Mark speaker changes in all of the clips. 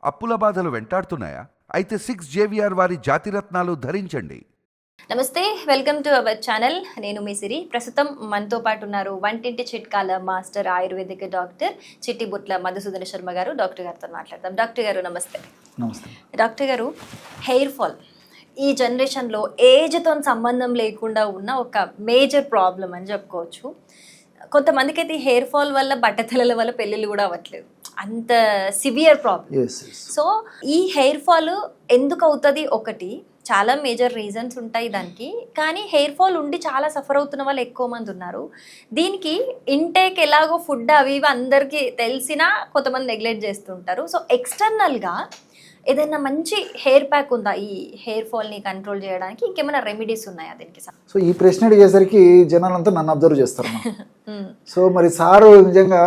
Speaker 1: అప్పుల బాధలు వెంటాడుతున్నాయా? అయితే 6JVR వారి జాతిరత్నాలు ధరించండి.
Speaker 2: నమస్తే, వెల్కమ్ టు అవర్ ఛానల్. నేను మీ సిరి. ప్రస్తుతం మనతో పాటు ఉన్నారు వంటింటి చిట్కాల master ayurvedic doctor Chittibutla Madhusudana Sharma garu. Doctor గారితో మాట్లాడదాం. డాక్టర్ గారు నమస్తే.
Speaker 3: నమస్తే.
Speaker 2: డాక్టర్ గారు, హెయిర్ ఫాల్ ఈ జనరేషన్లో ఏజ్తో సంబంధం లేకుండా ఉన్న ఒక మేజర్ ప్రాబ్లం అని చెప్పుకోవచ్చు. కొంతమందికి అయితే హెయిర్ ఫాల్ వల్ల బట్టతలల వల్ల పెళ్ళిళ్ళు కూడా అవ్వట్లేదు, అంత సివియర్ ప్రాబ్లం. సో ఈ హెయిర్ ఫాల్ ఎందుకు అవుతుంది? ఒకటి, చాలా మేజర్ రీజన్స్ ఉంటాయి దానికి, కానీ హెయిర్ ఫాల్ ఉండి చాలా సఫర్ అవుతున్న వాళ్ళు ఎక్కువ మంది ఉన్నారు. దీనికి ఇంటేక్ ఎలాగో ఫుడ్ అవి ఇవి అందరికీ తెలిసినా కొంతమంది నెగ్లెక్ట్ చేస్తుంటారు. సో ఎక్స్టర్నల్గా ఏదైనా మంచి హెయిర్ ప్యాక్ ఉందా ఈ హెయిర్ ఫాల్ని కంట్రోల్ చేయడానికి? ఇంకేమైనా రెమెడీస్ ఉన్నాయా దీనికి?
Speaker 3: సో ఈ ప్రశ్న అడిగేసరికి జనాలంతా నన్ను అబ్జర్వ్ చేస్తారు. సో మరి సారు నిజంగా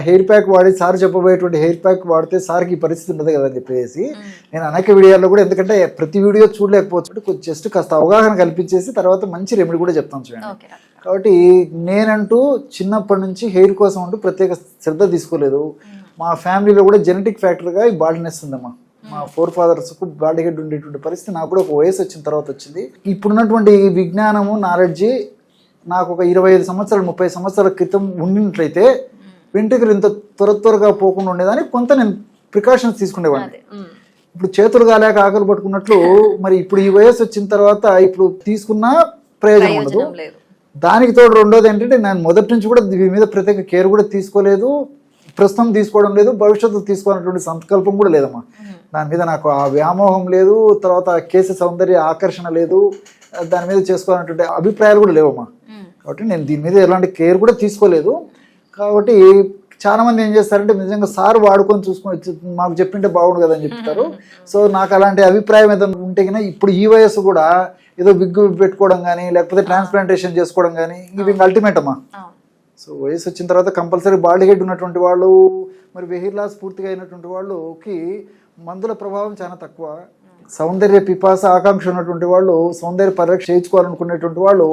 Speaker 3: హెయిర్ ప్యాక్ వాడి సార్ చెప్పబోయేటువంటి హెయిర్ ప్యాక్ వాడితే సార్కి ఈ పరిస్థితి ఉండదు కదా అని చెప్పేసి నేను అనేక వీడియోల్లో కూడా, ఎందుకంటే ప్రతి వీడియో చూడలేకపోవచ్చు, కొంచెం జస్ట్ కాస్త అవగాహన కల్పించేసి తర్వాత మంచి రెమెడీ కూడా చెప్తాను చూడండి. కాబట్టి నేనంటూ చిన్నప్పటి నుంచి హెయిర్ కోసం అంటూ ప్రత్యేక శ్రద్ధ తీసుకోలేదు. మా ఫ్యామిలీలో కూడా జెనెటిక్ ఫ్యాక్టర్గా ఈ బాల్డ్నెస్ ఉందమ్మా. మా ఫోర్ ఫాదర్స్కు బాడీ హెడ్ ఉండేటువంటి పరిస్థితి నాకు కూడా ఒక వయసు వచ్చిన తర్వాత వచ్చింది. ఇప్పుడున్నటువంటి విజ్ఞానము నాలెడ్జి నాకు ఒక 25 సంవత్సరాలు 30 సంవత్సరాల క్రితం ఉండినట్లయితే వెంట్రుకలు ఇంత త్వరగా పోకుండా ఉండేదాన్ని కొంత నేను ప్రికాషన్స్ తీసుకునేవాడిని. ఇప్పుడు చేతులు కాలేక ఆకలి పట్టుకున్నట్లు మరి ఇప్పుడు ఈ వయసు వచ్చిన తర్వాత ఇప్పుడు తీసుకున్న ప్రయోజనం ఉండదు. దానికి తోడు రెండోది ఏంటంటే నేను మొదటి నుంచి కూడా దీని మీద ప్రత్యేక కేర్ కూడా తీసుకోలేదు, ప్రస్తుతం తీసుకోవడం లేదు, భవిష్యత్తు తీసుకోవాలన్నటువంటి సంకల్పం కూడా లేదమ్మా. దాని మీద నాకు ఆ వ్యామోహం లేదు, తర్వాత కేసు సౌందర్య ఆకర్షణ లేదు, దాని మీద చేసుకోవాలన్నటువంటి అభిప్రాయాలు కూడా లేవమ్మా. కాబట్టి నేను దీని మీద ఎలాంటి కేర్ కూడా తీసుకోలేదు. కాబట్టి చాలామంది ఏం చేస్తారంటే నిజంగా సార్ వాడుకొని చూసుకొని మాకు చెప్పింటే బాగుండు కదా అని చెప్తారు. సో నాకు అలాంటి అభిప్రాయం ఏదైనా ఉంటే కన్నా ఇప్పుడు ఈ వయసు కూడా ఏదో విగ్గు పెట్టుకోవడం కానీ లేకపోతే ట్రాన్స్ప్లాంటేషన్ చేసుకోవడం కానీ ఇవి అల్టిమేట్ అమ్మా. సో వయసు వచ్చిన తర్వాత కంపల్సరీ బాడీ హెడ్ ఉన్నటువంటి వాళ్ళు, మరి వెయిట్ లాస్ పూర్తిగా అయినటువంటి వాళ్ళకి మందుల ప్రభావం చాలా తక్కువ. సౌందర్య పిపాస ఆకాంక్ష ఉన్నటువంటి వాళ్ళు, సౌందర్య పరిరక్ష చేయించుకోవాలనుకునేటువంటి వాళ్ళు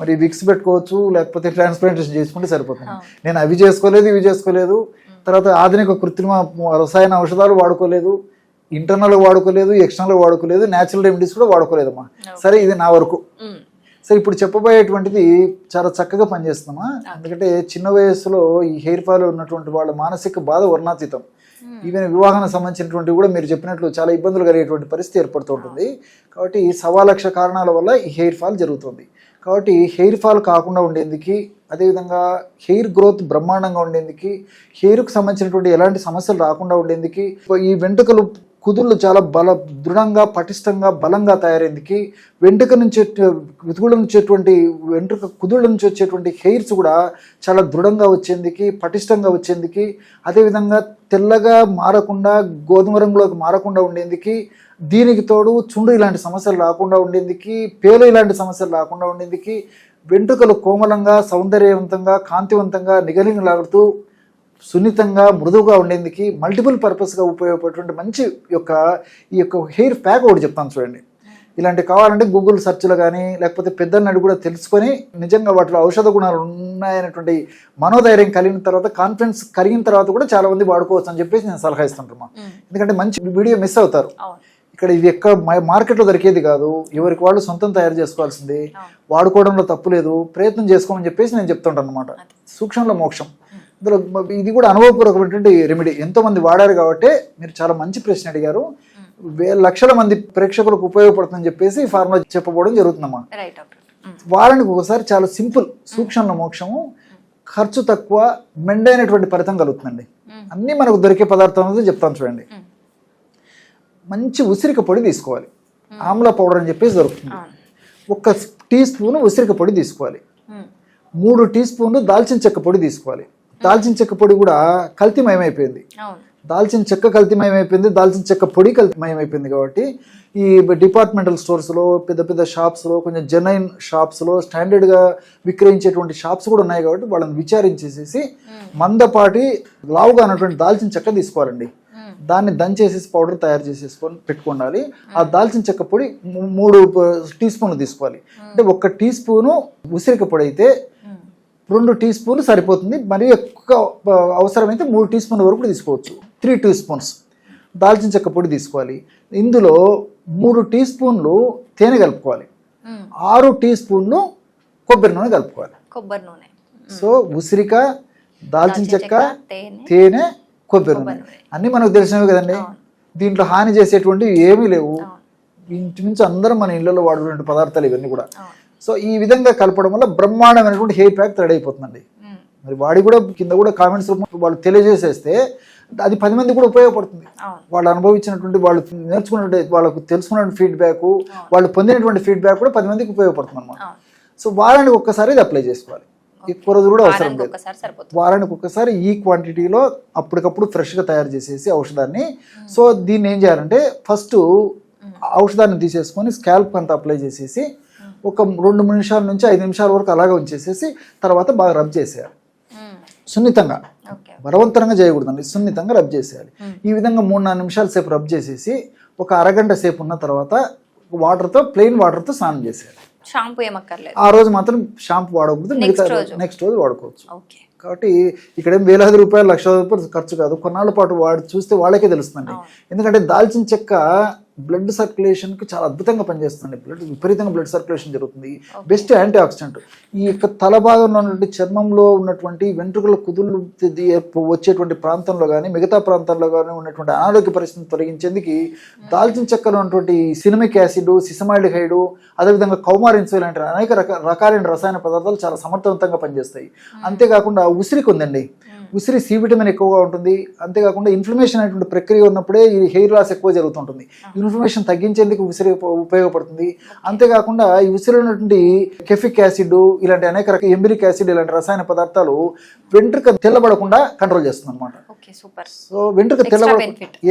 Speaker 3: మరి విక్స్ పెట్టుకోవచ్చు, లేకపోతే ట్రాన్స్ప్లాంటేషన్ చేసుకుంటే సరిపోతుంది. నేను అవి చేసుకోలేదు, ఇవి చేసుకోలేదు. తర్వాత ఆధునిక కృత్రిమ రసాయన ఔషధాలు వాడుకోలేదు, ఇంటర్నల్ వాడుకోలేదు, ఎక్స్టర్నల్ వాడుకోలేదు, న్యాచురల్ రెమెడీస్ కూడా వాడుకోలేదమ్మా. సరే, ఇది నా వరకు. సరే, ఇప్పుడు చెప్పబోయేటువంటిది చాలా చక్కగా పనిచేస్తుందమ్మా. ఎందుకంటే చిన్న వయస్సులో ఈ హెయిర్ ఫాల్ ఉన్నటువంటి వాళ్ళ మానసిక బాధ వర్ణాతీతం. ఈవెన్ వివాహానికి సంబంధించినటువంటి కూడా మీరు చెప్పినట్లు చాలా ఇబ్బందులు కలిగేటువంటి పరిస్థితి ఏర్పడుతూ ఉంటుంది. కాబట్టి 1,00,000 కారణాల వల్ల ఈ హెయిర్ ఫాల్ జరుగుతుంది. కాబట్టి హెయిర్ ఫాల్ కాకుండా ఉండేందుకు, అదేవిధంగా హెయిర్ గ్రోత్ బ్రహ్మాండంగా ఉండేందుకు, హెయిర్కు సంబంధించినటువంటి ఎలాంటి సమస్యలు రాకుండా ఉండేందుకు, ఈ వెంట్రుకలు కుదుళ్ళు చాలా దృఢంగా పటిష్టంగా బలంగా తయారైందుకు, వెంట్రుక నుంచి కుదుళ్ళ నుంచి వెంట్రుక కుదుళ్ళ నుంచి వచ్చేటువంటి హెయిర్స్ కూడా చాలా దృఢంగా వచ్చేందుకు, పటిష్టంగా వచ్చేందుకు, అదేవిధంగా తెల్లగా మారకుండా గోధుమ రంగులోకి మారకుండా ఉండేందుకు, దీనికి తోడు చుండు ఇలాంటి సమస్యలు రాకుండా ఉండేందుకు, పేలు ఇలాంటి సమస్యలు రాకుండా ఉండేందుకు, వెంట్రుకలు కోమలంగా సౌందర్యవంతంగా కాంతివంతంగా నిగనిగలాడుతూ సున్నితంగా మృదువుగా ఉండేందుకు మల్టిపుల్ పర్పస్గా ఉపయోగపడేటువంటి మంచి ఈ యొక్క హెయిర్ ప్యాక్ ఒకటి చెప్తాను చూడండి. ఇలాంటి కావాలంటే గూగుల్ సెర్చ్లో కానీ లేకపోతే పెద్దన్నడు కూడా తెలుసుకొని నిజంగా వాటిలో ఔషధ గుణాలు ఉన్నాయనేటువంటి మనోధైర్యం కలిగిన తర్వాత, కాన్ఫిడెన్స్ కలిగిన తర్వాత కూడా చాలా మంది వాడుకోవచ్చు అని చెప్పేసి నేను సలహా ఇస్తుంటున్నా. ఎందుకంటే మంచి వీడియో మిస్ అవుతారు. ఇక్కడ ఇది ఎక్కడ మార్కెట్లో దొరికేది కాదు, ఎవరికి వాళ్ళు సొంతం తయారు చేసుకోవాల్సింది, వాడుకోవడంలో తప్పు లేదు, ప్రయత్నం చేసుకోమని చెప్పేసి నేను చెప్తుంటాను అనమాట. సూక్ష్మంలో మోక్షం. ఇందులో ఇది కూడా అనుభవపూర్వకమైనటువంటి రెమెడీ. ఎంతోమంది వాడారు కాబట్టి మీరు చాలా మంచి ప్రశ్న అడిగారు. లక్షల మంది ప్రేక్షకులకు ఉపయోగపడుతుందని చెప్పేసి ఫార్ములా చెప్పబోవడం జరుగుతుందమ్మా. వారానికి ఒకసారి చాలా సింపుల్ సూక్ష్మంలో మోక్షము, ఖర్చు తక్కువ, మెండైనటువంటి ఫలితం కలుగుతుందండి. అన్నీ మనకు దొరికే పదార్థం అనేది చెప్తాను చూడండి. మంచి ఉసిరిక పొడి తీసుకోవాలి. ఆమ్లా పౌడర్ అని చెప్పేసి దొరుకుతుంది. 1 టీ స్పూన్ ఉసిరిక పొడి తీసుకోవాలి. 3 టీ స్పూన్లు దాల్చిన చెక్క పొడి తీసుకోవాలి. దాల్చిన చెక్క పొడి కూడా కల్తీమయమైపోయింది. దాల్చిన చెక్క కల్తీమయమైపోయింది, దాల్చిన చెక్క పొడి కల్తీమయమైపోయింది. కాబట్టి ఈ డిపార్ట్మెంటల్ స్టోర్స్లో, పెద్ద పెద్ద షాప్స్లో, కొంచెం జెన్యున్ షాప్స్లో, స్టాండర్డ్గా విక్రయించేటువంటి షాప్స్ కూడా ఉన్నాయి. కాబట్టి వాళ్ళని విచారించేసేసి మందపాటి లావుగా ఉన్నటువంటి దాల్చిన చెక్క తీసుకోవాలండి. దాన్ని దంచేసేసి పౌడర్ తయారు చేసేసుకొని పెట్టుకోవాలి. ఆ దాల్చిన చెక్క పొడి 3 టీ స్పూన్లు తీసుకోవాలి. అంటే 1 టీ స్పూను ఉసిరిక పొడి అయితే 2 టీ స్పూన్లు సరిపోతుంది. మరి ఎక్కువ అవసరమైతే 3 టీ స్పూన్ల వరకు తీసుకోవచ్చు. 3 టీ స్పూన్స్ దాల్చిన చెక్క పొడి తీసుకోవాలి. ఇందులో 3 టీ స్పూన్లు తేనె కలుపుకోవాలి, 6 టీ స్పూన్లు కొబ్బరి నూనె కలుపుకోవాలి.
Speaker 2: కొబ్బరి నూనె.
Speaker 3: సో ఉసిరిక, దాల్చిన చెక్క, తేనె, కొబ్బరి నూనె అన్నీ మనకు తెలిసినవి కదండి. దీంట్లో హాని చేసేటువంటివి ఏమీ లేవు. ఇంచుమించు అందరం మన ఇళ్లలో వాడుకునే పదార్థాలు ఇవన్నీ కూడా. సో ఈ విధంగా కలపడం వల్ల బ్రహ్మాండమైనటువంటి హెయిర్ ప్యాక్ రెడీ అయిపోతుందండి. మరి వాడి కూడా కింద కూడా కామెంట్స్ వాళ్ళు తెలియజేసేస్తే అది 10 మంది కూడా ఉపయోగపడుతుంది. వాళ్ళు అనుభవించినటువంటి, వాళ్ళు నేర్చుకున్నటువంటి, వాళ్ళకు తెలుసుకున్న ఫీడ్బ్యాక్, వాళ్ళు పొందినటువంటి ఫీడ్బ్యాక్ కూడా 10 మందికి ఉపయోగపడుతుంది అనమాట. సో వారానికి ఒక్కసారి ఇది అప్లై చేసుకోవాలి. ఎక్కువ రోజు కూడా అవసరం లేదు. వారానికి ఒక్కసారి ఈ క్వాంటిటీలో అప్పటికప్పుడు ఫ్రెష్గా తయారు చేసేసి ఔషధాన్ని. సో దీన్ని ఏం చేయాలంటే ఫస్ట్ ఔషధాన్ని తీసేసుకొని స్కాల్ప్ అంతా అప్లై చేసేసి ఒక 2-3 నిమిషాల నుంచి 5 నిమిషాల వరకు అలాగే ఉంచేసేసి తర్వాత బాగా రబ్ చేసేయాలి. సున్నితంగా, బలవంతంగా చేయకూడదండి, సున్నితంగా రబ్ చేసేయాలి. ఈ విధంగా 3-4 నిమిషాల సేపు రబ్ చేసేసి ఒక అరగంట సేపు ఉన్న తర్వాత వాటర్తో, ప్లెయిన్ వాటర్తో స్నానం చేసేయాలి.
Speaker 2: షాంపూ ఏమక్కర్లేదు.
Speaker 3: ఆ రోజు మాత్రం షాంపూ వాడకూడదు, మిగతా నెక్స్ట్ రోజు వాడుకోవచ్చు. కాబట్టి ఇక్కడ ఏం వేలాది రూపాయలు, లక్షల రూపాయలు ఖర్చు కాదు. కొన్నాళ్ళ పాటు వాడి చూస్తే వాళ్ళకే తెలుస్తుంది. ఎందుకంటే దాల్చిన చెక్క బ్లడ్ సర్క్యులేషన్కి చాలా అద్భుతంగా పనిచేస్తుంది. విపరీతంగా బ్లడ్ సర్క్యులేషన్ జరుగుతుంది. Best anti oxidant. ఈ యొక్క తల భాగంలో ఉన్నటువంటి చర్మంలో ఉన్నటువంటి వెంట్రుకల కుదుళ్ళు వచ్చేటువంటి ప్రాంతంలో కానీ మిగతా ప్రాంతాల్లో కానీ ఉన్నటువంటి అనారోగ్య పరిస్థితిని తొలగించేందుకు దాల్చిన చెక్కలో ఉన్నటువంటి సినమిక్ యాసిడ్, సిసమాల్డిహైడ్, అదేవిధంగా కౌమారిన్స్ ఇలాంటి అనేక రకాలైన రసాయన పదార్థాలు చాలా సమర్థవంతంగా పనిచేస్తాయి. అంతేకాకుండా ఉసిరికి ఉందండి. ఉసిరి సి విటమిన్ ఎక్కువగా ఉంటుంది. అంతేకాకుండా ఇన్ఫ్లమేషన్ అనేటువంటి ప్రక్రియ ఉన్నప్పుడే ఈ హెయిర్ లాస్ ఎక్కువ జరుగుతుంటుంది. ఇన్ఫ్లమేషన్ తగ్గించేందుకు ఉసిరి ఉపయోగపడుతుంది. అంతేకాకుండా ఈ ఉసిరిలో ఉన్నటువంటి కెఫిక్ యాసిడ్, ఇలాంటి అనేక రకాల ఎంబిలిక్ యాసిడ్, ఇలాంటి రసాయన పదార్థాలు వెంట్రుక తెల్లబడకుండా కంట్రోల్ చేస్తుంది అనమాట. సో వెంట్రుక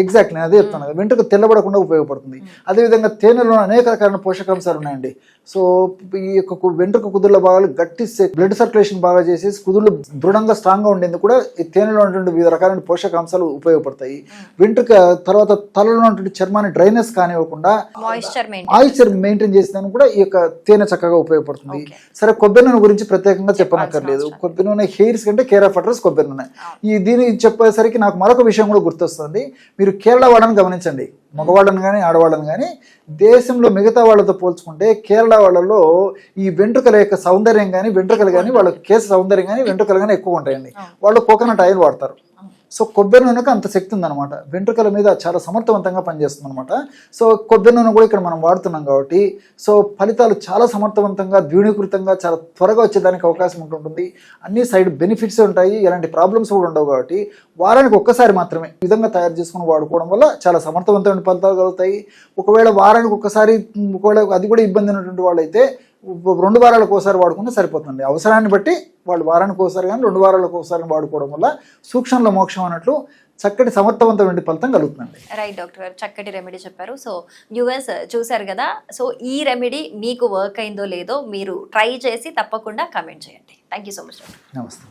Speaker 3: ఎగ్జాక్ట్లీ అదే చెప్తాను, వెంట్రుక తెల్లబడకుండా ఉపయోగపడుతుంది. అదేవిధంగా తేనెలో అనేక రకాలైన పోషకాంశాలు ఉన్నాయండి. సో ఈ యొక్క వెంట్రుక కుదుళ్ళ భాగాలు గట్టి బ్లడ్ సర్క్యులేషన్ బాగా చేసేసి కుదుళ్ళు దృఢంగా స్ట్రాంగ్గా ఉండేందుకు కూడా ఈ తేనెలో ఉన్నటువంటి వివిధ రకాలైన పోషకాంశాలు ఉపయోగపడతాయి. వెంట్రుక తర్వాత తలలో ఉన్నటువంటి చర్మాన్ని డ్రైనెస్ కానివ్వకుండా మాయిశ్చర్ మెయింటైన్ చేసేదానికి కూడా ఈ యొక్క తేనె చక్కగా ఉపయోగపడుతుంది. సరే, కొబ్బరి నూనె గురించి ప్రత్యేకంగా చెప్పనక్కర్లేదు. కొబ్బరి నూనె హెయిర్స్ కంటే కేర్ ఆఫ్ అడ్రస్ కొబ్బరి నూనె. దీన్ని చెప్పేసరికి నాకు మరొక విషయం కూడా గుర్తొస్తుంది. మీరు కేరళ వాళ్ళని గమనించండి, మగవాళ్ళని కానీ ఆడవాళ్ళని కానీ. దేశంలో మిగతా వాళ్ళతో పోల్చుకుంటే కేరళ వాళ్ళలో ఈ వెంట్రుకల యొక్క సౌందర్యం కానీ, వెంట్రుకలు కానీ, వాళ్ళ కేసు సౌందర్యం కానీ, వెంట్రుకలు కానీ ఎక్కువ ఉంటాయండి. వాళ్ళు కోకోనట్ ఆయిల్ వాడతారు. సో కొబ్బరి నూనెకు అంత శక్తి ఉందన్నమాట, వెంట్రుకల మీద చాలా సమర్థవంతంగా పనిచేస్తుంది అనమాట. సో కొబ్బరి నూనె కూడా ఇక్కడ మనం వాడుతున్నాం కాబట్టి సో ఫలితాలు చాలా సమర్థవంతంగా, ద్విగుణీకృతంగా, చాలా త్వరగా వచ్చేదానికి అవకాశం ఉంటుంది. అన్ని సైడ్ బెనిఫిట్స్ ఉంటాయి, ఎలాంటి ప్రాబ్లమ్స్ కూడా ఉండవు. కాబట్టి వారానికి ఒక్కసారి మాత్రమే ఈ విధంగా తయారు చేసుకుని వాడుకోవడం వల్ల చాలా సమర్థవంతమైన ఫలితాలు కలుగుతాయి. ఒకవేళ వారానికి ఒక్కసారి, ఒకవేళ అది కూడా ఇబ్బంది ఉన్నటువంటి వాళ్ళైతే 2 వారాలకు ఒకసారి వాడుకుంటే సరిపోతుంది. అవసరాన్ని బట్టి వాళ్ళు వారానికి ఒకసారి కానీ 2 వారాలకు ఒకసారి వాడుకోవడం వల్ల సూక్ష్మంలో మోక్షం అన్నట్లు చక్కటి సమర్థవంతమైన ఫలితం కలుగుతుందండి.
Speaker 2: రైట్ డాక్టర్ గారు, చక్కటి రెమెడీ చెప్పారు. సో వ్యూవర్స్ చూసారు కదా. సో ఈ రెమెడీ మీకు వర్క్ అయిందో లేదో మీరు ట్రై చేసి తప్పకుండా కామెంట్ చేయండి. Thank you so much.
Speaker 3: నమస్తే.